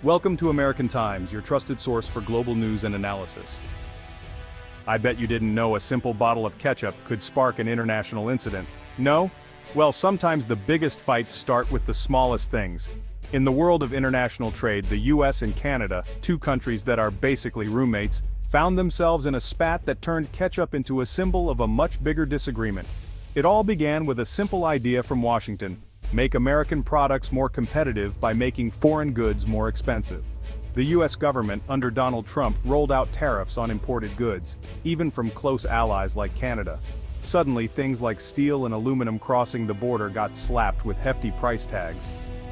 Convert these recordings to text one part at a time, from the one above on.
Welcome to American Times, your trusted source for global news and analysis. I bet you didn't know a simple bottle of ketchup could spark an international incident. No? Well, sometimes the biggest fights start with the smallest things. In the world of international trade, the US and Canada, two countries that are basically roommates, found themselves in a spat that turned ketchup into a symbol of a much bigger disagreement. It all began with a simple idea from Washington: make American products more competitive by making foreign goods more expensive. The US government, under Donald Trump, rolled out tariffs on imported goods, even from close allies like Canada. Suddenly, things like steel and aluminum crossing the border got slapped with hefty price tags.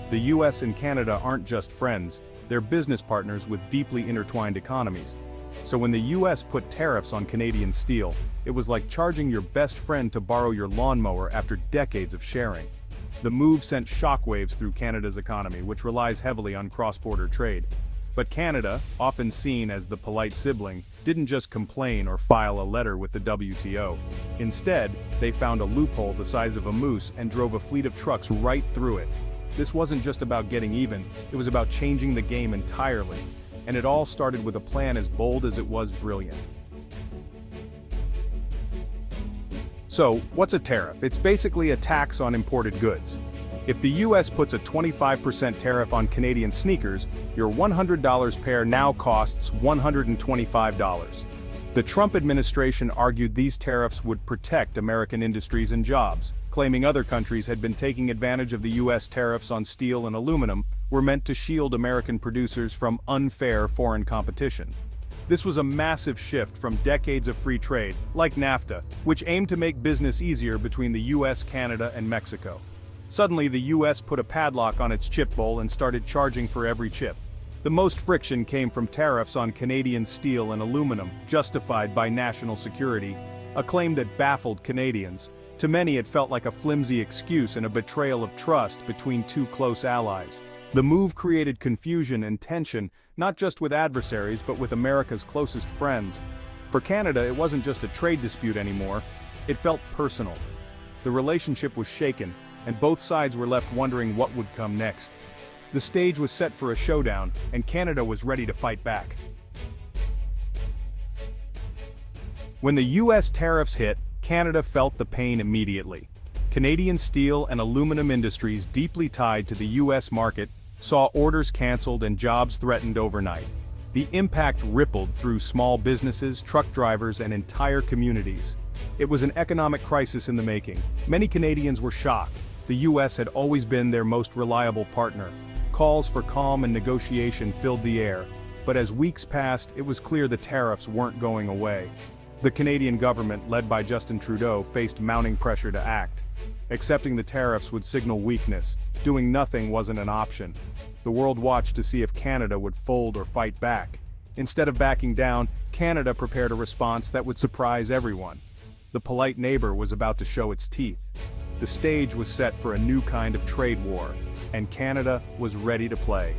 The US and Canada aren't just friends, they're business partners with deeply intertwined economies. So when the US put tariffs on Canadian steel, it was like charging your best friend to borrow your lawnmower after decades of sharing. The move sent shockwaves through Canada's economy, which relies heavily on cross-border trade. But Canada, often seen as the polite sibling, didn't just complain or file a letter with the WTO. Instead, they found a loophole the size of a moose and drove a fleet of trucks right through it. This wasn't just about getting even, it was about changing the game entirely. And it all started with a plan as bold as it was brilliant. So, what's a tariff? It's basically a tax on imported goods. If the US puts a 25% tariff on Canadian sneakers, your $100 pair now costs $125. The Trump administration argued these tariffs would protect American industries and jobs, claiming other countries had been taking advantage of the US tariffs on steel and aluminum were meant to shield American producers from unfair foreign competition. This was a massive shift from decades of free trade, like NAFTA, which aimed to make business easier between the US, Canada, and Mexico. Suddenly, the US put a padlock on its chip bowl and started charging for every chip. The most friction came from tariffs on Canadian steel and aluminum, justified by national security, a claim that baffled Canadians. To many, it felt like a flimsy excuse and a betrayal of trust between two close allies. The move created confusion and tension, not just with adversaries but with America's closest friends. For Canada, it wasn't just a trade dispute anymore, it felt personal. The relationship was shaken, and both sides were left wondering what would come next. The stage was set for a showdown, and Canada was ready to fight back. When the US tariffs hit, Canada felt the pain immediately. Canadian steel and aluminum industries deeply tied to the US market saw orders canceled and jobs threatened overnight. The impact rippled through small businesses, truck drivers, and entire communities. It was an economic crisis in the making. Many Canadians were shocked. The US had always been their most reliable partner. Calls for calm and negotiation filled the air. But as weeks passed, it was clear the tariffs weren't going away. The Canadian government, led by Justin Trudeau, faced mounting pressure to act. Accepting the tariffs would signal weakness. Doing nothing wasn't an option. The world watched to see if Canada would fold or fight back. Instead of backing down, Canada prepared a response that would surprise everyone. The polite neighbor was about to show its teeth. The stage was set for a new kind of trade war, and Canada was ready to play.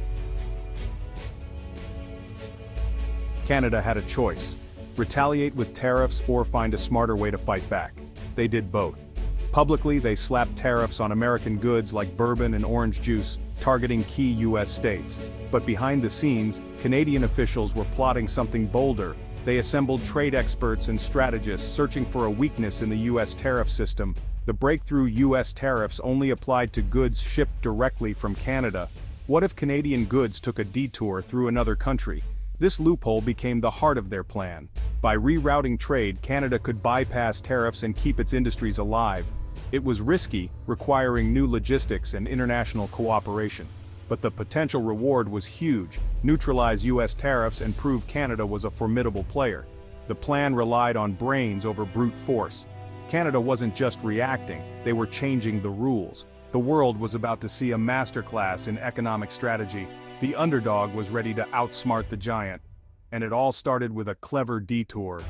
Canada had a choice: retaliate with tariffs or find a smarter way to fight back. They did both. Publicly, they slapped tariffs on American goods like bourbon and orange juice, targeting key US states. But behind the scenes, Canadian officials were plotting something bolder. They assembled trade experts and strategists searching for a weakness in the US tariff system. The breakthrough US tariffs only applied to goods shipped directly from Canada. What if Canadian goods took a detour through another country? This loophole became the heart of their plan. By rerouting trade, Canada could bypass tariffs and keep its industries alive. It was risky, requiring new logistics and international cooperation. But the potential reward was huge: neutralize US tariffs and prove Canada was a formidable player. The plan relied on brains over brute force. Canada wasn't just reacting, they were changing the rules. The world was about to see a masterclass in economic strategy. The underdog was ready to outsmart the giant. And it all started with a clever detour.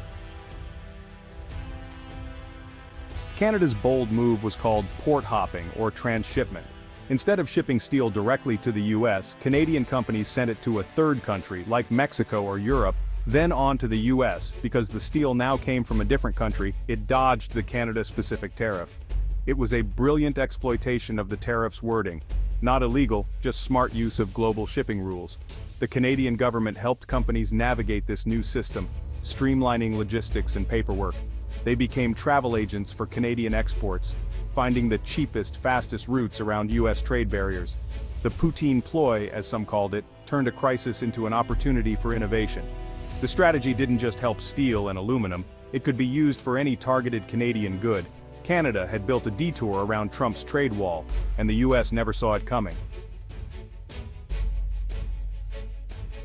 Canada's bold move was called port hopping or transshipment. Instead of shipping steel directly to the US, Canadian companies sent it to a third country, like Mexico or Europe, then on to the US. Because the steel now came from a different country, it dodged the Canada-specific tariff. It was a brilliant exploitation of the tariff's wording. Not illegal, just smart use of global shipping rules. The Canadian government helped companies navigate this new system, streamlining logistics and paperwork. They became travel agents for Canadian exports, finding the cheapest, fastest routes around US trade barriers. The poutine ploy, as some called it, turned a crisis into an opportunity for innovation. The strategy didn't just help steel and aluminum, it could be used for any targeted Canadian good. Canada had built a detour around Trump's trade wall, and the US never saw it coming.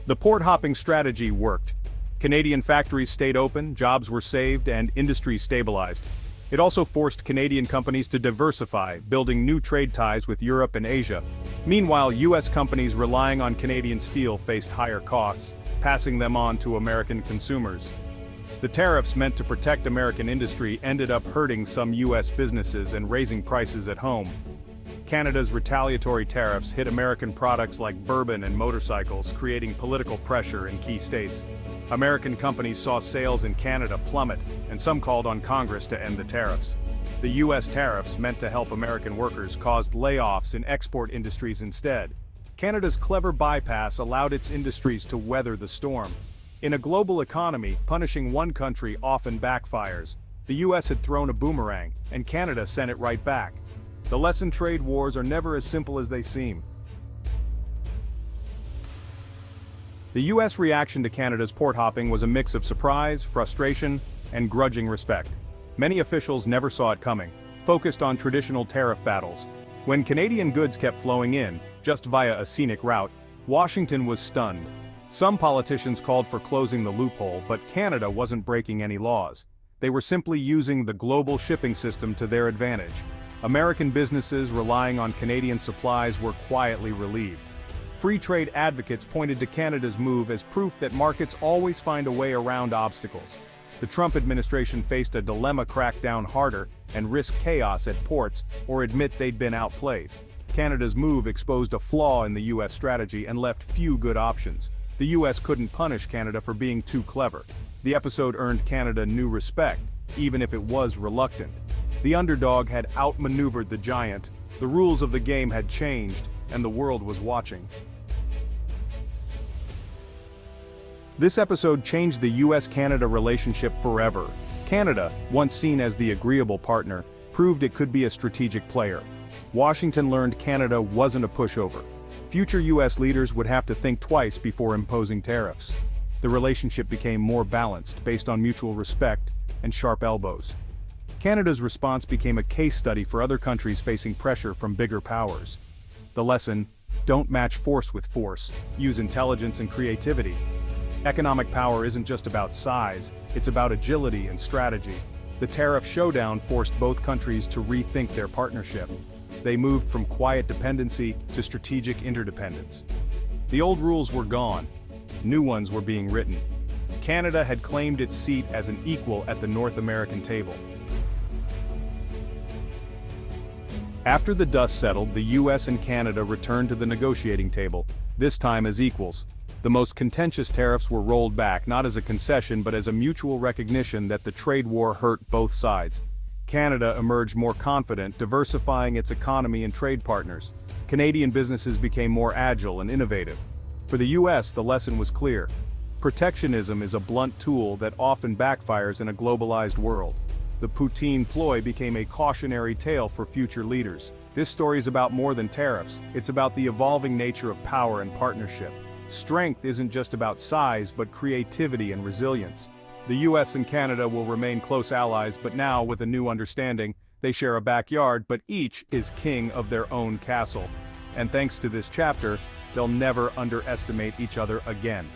The port-hopping strategy worked. Canadian factories stayed open, jobs were saved, and industries stabilized. It also forced Canadian companies to diversify, building new trade ties with Europe and Asia. Meanwhile, US companies relying on Canadian steel faced higher costs, passing them on to American consumers. The tariffs meant to protect American industry ended up hurting some US businesses and raising prices at home. Canada's retaliatory tariffs hit American products like bourbon and motorcycles, creating political pressure in key states. American companies saw sales in Canada plummet, and some called on Congress to end the tariffs. The US tariffs, meant to help American workers, caused layoffs in export industries instead. Canada's clever bypass allowed its industries to weather the storm. In a global economy, punishing one country often backfires. The US had thrown a boomerang, and Canada sent it right back. The lesson: trade wars are never as simple as they seem. The US reaction to Canada's port hopping was a mix of surprise, frustration, and grudging respect. Many officials never saw it coming, focused on traditional tariff battles. When Canadian goods kept flowing in, just via a scenic route, Washington was stunned. Some politicians called for closing the loophole, but Canada wasn't breaking any laws. They were simply using the global shipping system to their advantage. American businesses relying on Canadian supplies were quietly relieved. Free trade advocates pointed to Canada's move as proof that markets always find a way around obstacles. The Trump administration faced a dilemma: crack down harder and risk chaos at ports, or admit they'd been outplayed. Canada's move exposed a flaw in the US strategy and left few good options. The US couldn't punish Canada for being too clever. The episode earned Canada new respect, even if it was reluctant. The underdog had outmaneuvered the giant, the rules of the game had changed, and the world was watching. This episode changed the US-Canada relationship forever. Canada, once seen as the agreeable partner, proved it could be a strategic player. Washington learned Canada wasn't a pushover. Future US leaders would have to think twice before imposing tariffs. The relationship became more balanced, based on mutual respect and sharp elbows. Canada's response became a case study for other countries facing pressure from bigger powers. The lesson: don't match force with force, use intelligence and creativity. Economic power isn't just about size, it's about agility and strategy. The tariff showdown forced both countries to rethink their partnership. They moved from quiet dependency to strategic interdependence. The old rules were gone. New ones were being written. Canada had claimed its seat as an equal at the North American table. After the dust settled, the US and Canada returned to the negotiating table, this time as equals. The most contentious tariffs were rolled back, not as a concession but as a mutual recognition that the trade war hurt both sides. Canada emerged more confident, diversifying its economy and trade partners. Canadian businesses became more agile and innovative. For the US, the lesson was clear. Protectionism is a blunt tool that often backfires in a globalized world. The poutine ploy became a cautionary tale for future leaders. This story is about more than tariffs, it's about the evolving nature of power and partnership. Strength isn't just about size, but creativity and resilience. The US and Canada will remain close allies, but now, with a new understanding, they share a backyard, but each is king of their own castle. And thanks to this chapter, they'll never underestimate each other again.